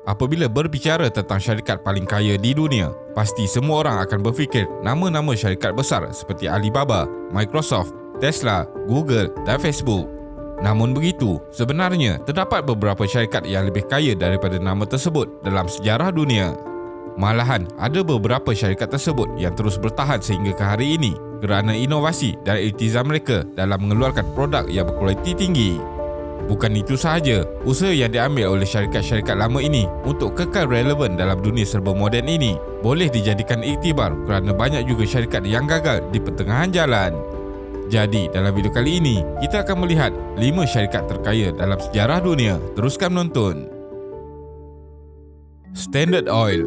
Apabila berbicara tentang syarikat paling kaya di dunia, pasti semua orang akan berfikir nama-nama syarikat besar seperti Alibaba, Microsoft, Tesla, Google dan Facebook. Namun begitu, sebenarnya terdapat beberapa syarikat yang lebih kaya daripada nama tersebut dalam sejarah dunia. Malahan, ada beberapa syarikat tersebut yang terus bertahan sehingga ke hari ini kerana inovasi dan iktizam mereka dalam mengeluarkan produk yang berkualiti tinggi. Bukan itu sahaja, usaha yang diambil oleh syarikat-syarikat lama ini untuk kekal relevan dalam dunia serba moden ini boleh dijadikan iktibar kerana banyak juga syarikat yang gagal di pertengahan jalan. Jadi, dalam video kali ini, kita akan melihat 5 syarikat terkaya dalam sejarah dunia. Teruskan menonton. Standard Oil.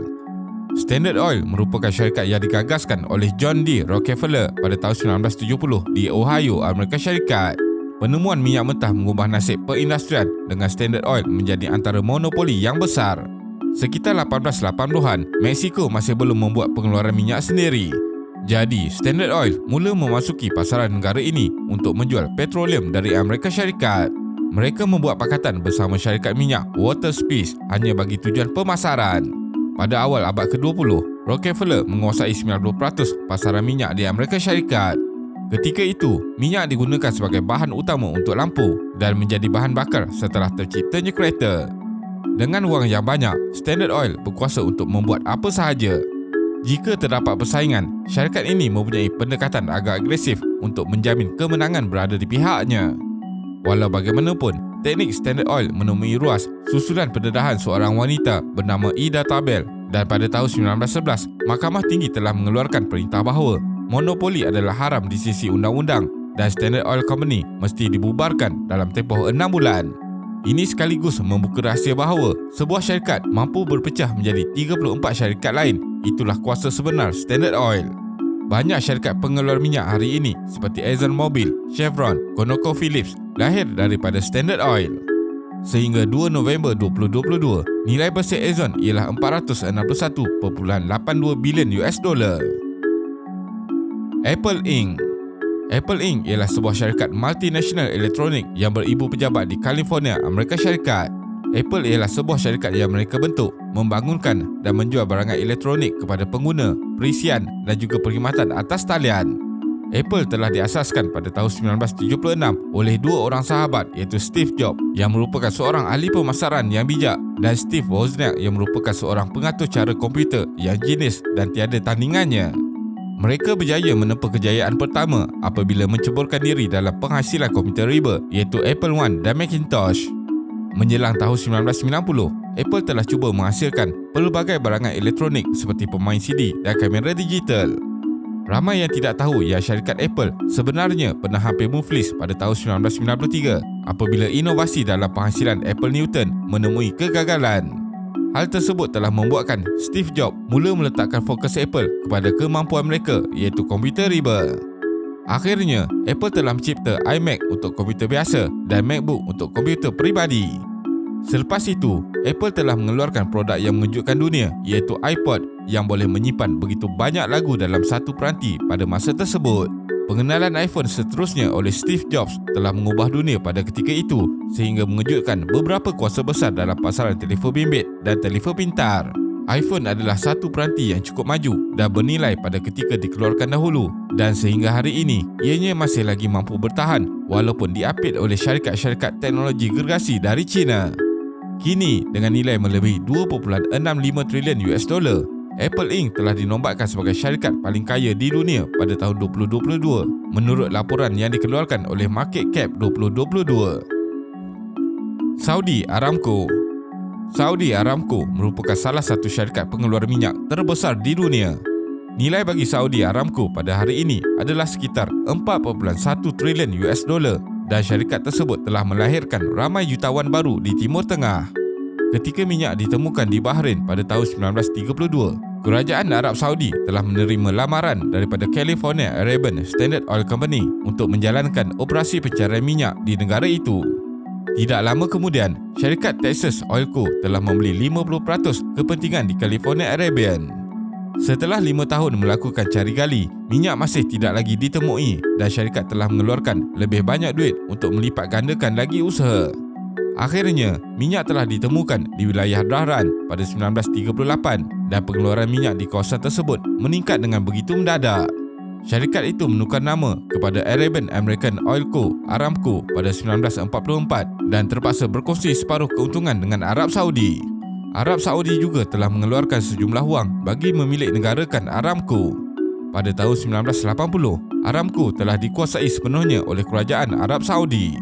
Standard Oil merupakan syarikat yang digagaskan oleh John D. Rockefeller pada tahun 1970 di Ohio, Amerika Syarikat. Penemuan minyak mentah mengubah nasib perindustrian dengan Standard Oil menjadi antara monopoli yang besar. Sekitar 1880-an, Mexico masih belum membuat pengeluaran minyak sendiri. Jadi, Standard Oil mula memasuki pasaran negara ini untuk menjual petroleum dari Amerika Syarikat. Mereka membuat pakatan bersama syarikat minyak Waterspeed hanya bagi tujuan pemasaran. Pada awal abad ke-20, Rockefeller menguasai 90% pasaran minyak di Amerika Syarikat. Ketika itu, minyak digunakan sebagai bahan utama untuk lampu dan menjadi bahan bakar setelah terciptanya kereta. Dengan wang yang banyak, Standard Oil berkuasa untuk membuat apa sahaja. Jika terdapat persaingan, syarikat ini mempunyai pendekatan agak agresif untuk menjamin kemenangan berada di pihaknya. Walau bagaimanapun, teknik Standard Oil menemui ruas susulan pendedahan seorang wanita bernama Ida Tabel, dan pada tahun 1911, Mahkamah Tinggi telah mengeluarkan perintah bahawa monopoli adalah haram di sisi undang-undang dan Standard Oil Company mesti dibubarkan dalam tempoh 6 bulan. Ini sekaligus membuka rahsia bahawa sebuah syarikat mampu berpecah menjadi 34 syarikat lain. Itulah kuasa sebenar Standard Oil. Banyak syarikat pengeluar minyak hari ini seperti ExxonMobil, Chevron, ConocoPhillips lahir daripada Standard Oil. Sehingga 2 November 2022, nilai bersih Exxon ialah 461.82 bilion US dollar. Apple Inc. Apple Inc. ialah sebuah syarikat multinasional elektronik yang beribu pejabat di California, Amerika Syarikat. Apple ialah sebuah syarikat yang mereka bentuk, membangunkan dan menjual barangan elektronik kepada pengguna, perisian dan juga perkhidmatan atas talian. Apple telah diasaskan pada tahun 1976 oleh dua orang sahabat iaitu Steve Jobs yang merupakan seorang ahli pemasaran yang bijak dan Steve Wozniak yang merupakan seorang pengatur cara komputer yang jenius dan tiada tandingannya. Mereka berjaya menempuh kejayaan pertama apabila menceburkan diri dalam penghasilan komputer riba iaitu Apple I dan Macintosh. Menjelang tahun 1990, Apple telah cuba menghasilkan pelbagai barangan elektronik seperti pemain CD dan kamera digital. Ramai yang tidak tahu yang syarikat Apple sebenarnya pernah hampir muflis pada tahun 1993 apabila inovasi dalam penghasilan Apple Newton menemui kegagalan. Hal tersebut telah membuatkan Steve Jobs mula meletakkan fokus Apple kepada kemampuan mereka iaitu komputer riba. Akhirnya, Apple telah mencipta iMac untuk komputer biasa dan MacBook untuk komputer peribadi. Selepas itu, Apple telah mengeluarkan produk yang mengejutkan dunia iaitu iPod yang boleh menyimpan begitu banyak lagu dalam satu peranti pada masa tersebut. Pengenalan iPhone seterusnya oleh Steve Jobs telah mengubah dunia pada ketika itu sehingga mengejutkan beberapa kuasa besar dalam pasaran telefon bimbit dan telefon pintar. iPhone adalah satu peranti yang cukup maju dan bernilai pada ketika dikeluarkan dahulu dan sehingga hari ini ianya masih lagi mampu bertahan walaupun diapit oleh syarikat-syarikat teknologi gergasi dari China. Kini dengan nilai melebihi 2.65 trilion US dollar, Apple Inc. telah dinobatkan sebagai syarikat paling kaya di dunia pada tahun 2022 menurut laporan yang dikeluarkan oleh Market Cap 2022. Saudi Aramco. Saudi Aramco merupakan salah satu syarikat pengeluar minyak terbesar di dunia. Nilai bagi Saudi Aramco pada hari ini adalah sekitar 4.1 trilion US dollar dan syarikat tersebut telah melahirkan ramai jutawan baru di Timur Tengah. Ketika minyak ditemukan di Bahrain pada tahun 1932, Kerajaan Arab Saudi telah menerima lamaran daripada California Arabian Standard Oil Company untuk menjalankan operasi pencarian minyak di negara itu. Tidak lama kemudian, syarikat Texas Oil Co telah membeli 50% kepentingan di California Arabian. Setelah 5 tahun melakukan cari gali, minyak masih tidak lagi ditemui dan syarikat telah mengeluarkan lebih banyak duit untuk melipat gandakan lagi usaha. Akhirnya, minyak telah ditemukan di wilayah Dhahran pada 1938 dan pengeluaran minyak di kawasan tersebut meningkat dengan begitu mendadak. Syarikat itu menukar nama kepada Arabian American Oil Co. Aramco pada 1944 dan terpaksa berkongsi separuh keuntungan dengan Arab Saudi. Arab Saudi juga telah mengeluarkan sejumlah wang bagi memilik negarakan Aramco. Pada tahun 1980, Aramco telah dikuasai sepenuhnya oleh kerajaan Arab Saudi.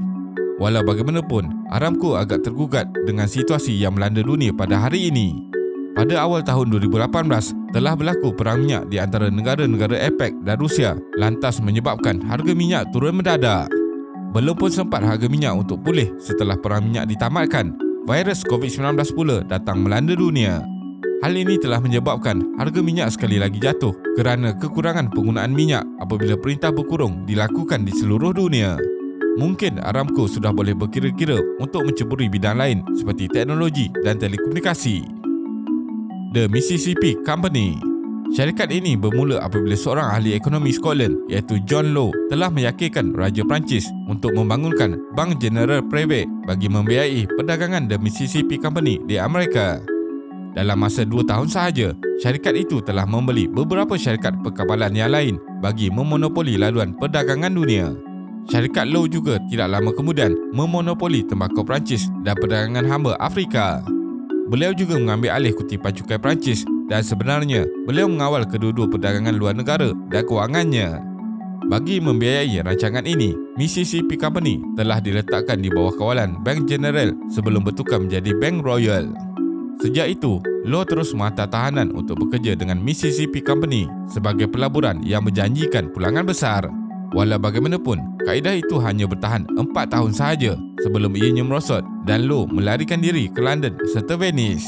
Walau bagaimanapun, Aramco agak tergugat dengan situasi yang melanda dunia pada hari ini. Pada awal tahun 2018, telah berlaku perang minyak di antara negara-negara APEC dan Rusia, lantas menyebabkan harga minyak turun mendadak. Belum pun sempat harga minyak untuk pulih setelah perang minyak ditamatkan, virus COVID-19 pula datang melanda dunia. Hal ini telah menyebabkan harga minyak sekali lagi jatuh kerana kekurangan penggunaan minyak apabila perintah berkurung dilakukan di seluruh dunia. Mungkin Aramco sudah boleh berkira-kira untuk menceburi bidang lain seperti teknologi dan telekomunikasi. The Mississippi Company. Syarikat ini bermula apabila seorang ahli ekonomi Scotland iaitu John Law telah meyakinkan Raja Perancis untuk membangunkan Bank General Private bagi membiayai perdagangan The Mississippi Company di Amerika. Dalam masa 2 tahun sahaja, syarikat itu telah membeli beberapa syarikat perkapalan yang lain bagi memonopoli laluan perdagangan dunia. Syarikat Law juga tidak lama kemudian memonopoli tembakau Perancis dan perdagangan hamba Afrika. Beliau juga mengambil alih kutipan cukai Perancis dan sebenarnya beliau mengawal kedua-dua perdagangan luar negara dan kewangannya. Bagi membiayai rancangan ini, Mississippi Company telah diletakkan di bawah kawalan Bank General sebelum bertukar menjadi Bank Royal. Sejak itu, Law terus menghantar tahanan untuk bekerja dengan Mississippi Company sebagai pelaburan yang menjanjikan pulangan besar. Walau bagaimanapun, kaedah itu hanya bertahan 4 tahun sahaja sebelum ianya merosot dan Law melarikan diri ke London serta Venice.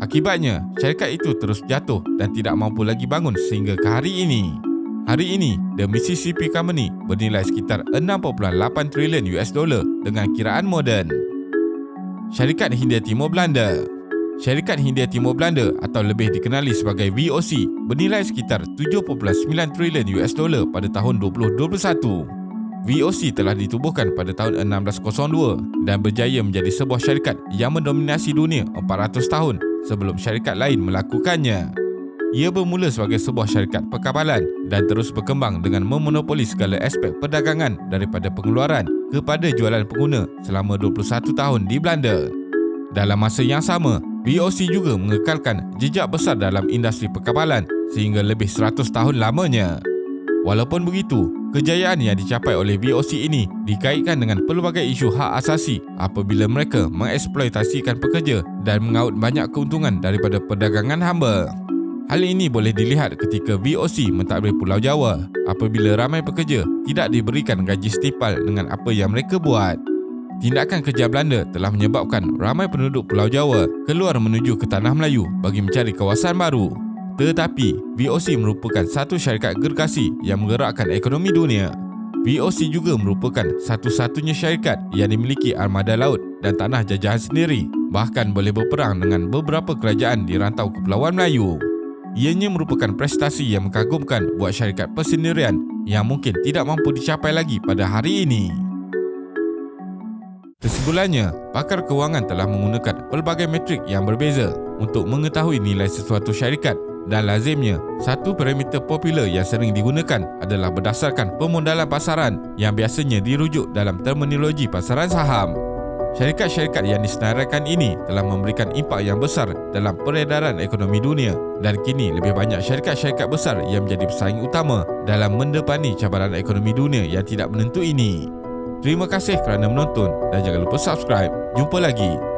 Akibatnya, syarikat itu terus jatuh dan tidak mampu lagi bangun sehingga ke hari ini. Hari ini, The Mississippi Company bernilai sekitar 6.8 triliun US dollar dengan kiraan moden. Syarikat Hindia Timur Belanda. Syarikat Hindia Timur Belanda atau lebih dikenali sebagai VOC bernilai sekitar 7.9 triliun US dollar pada tahun 2021. VOC telah ditubuhkan pada tahun 1602 dan berjaya menjadi sebuah syarikat yang mendominasi dunia 400 tahun sebelum syarikat lain melakukannya. Ia bermula sebagai sebuah syarikat perkapalan dan terus berkembang dengan memonopoli segala aspek perdagangan daripada pengeluaran kepada jualan pengguna selama 21 tahun di Belanda. Dalam masa yang sama, VOC juga mengekalkan jejak besar dalam industri perkapalan sehingga lebih 100 tahun lamanya. Walaupun begitu, kejayaan yang dicapai oleh VOC ini dikaitkan dengan pelbagai isu hak asasi apabila mereka mengeksploitasikan pekerja dan mengaut banyak keuntungan daripada perdagangan hamba. Hal ini boleh dilihat ketika VOC mentadbir Pulau Jawa apabila ramai pekerja tidak diberikan gaji setimpal dengan apa yang mereka buat. Tindakan kejam Belanda telah menyebabkan ramai penduduk Pulau Jawa keluar menuju ke Tanah Melayu bagi mencari kawasan baru. Tetapi, VOC merupakan satu syarikat gergasi yang menggerakkan ekonomi dunia. VOC juga merupakan satu-satunya syarikat yang dimiliki armada laut dan tanah jajahan sendiri, bahkan boleh berperang dengan beberapa kerajaan di rantau Kepulauan Melayu. Ianya merupakan prestasi yang mengagumkan buat syarikat persendirian yang mungkin tidak mampu dicapai lagi pada hari ini. Kesimpulannya, pakar kewangan telah menggunakan pelbagai metrik yang berbeza untuk mengetahui nilai sesuatu syarikat dan lazimnya, satu parameter popular yang sering digunakan adalah berdasarkan pemodalan pasaran yang biasanya dirujuk dalam terminologi pasaran saham. Syarikat-syarikat yang disenaraikan ini telah memberikan impak yang besar dalam peredaran ekonomi dunia dan kini lebih banyak syarikat-syarikat besar yang menjadi pesaing utama dalam mendepani cabaran ekonomi dunia yang tidak menentu ini. Terima kasih kerana menonton dan jangan lupa subscribe. Jumpa lagi.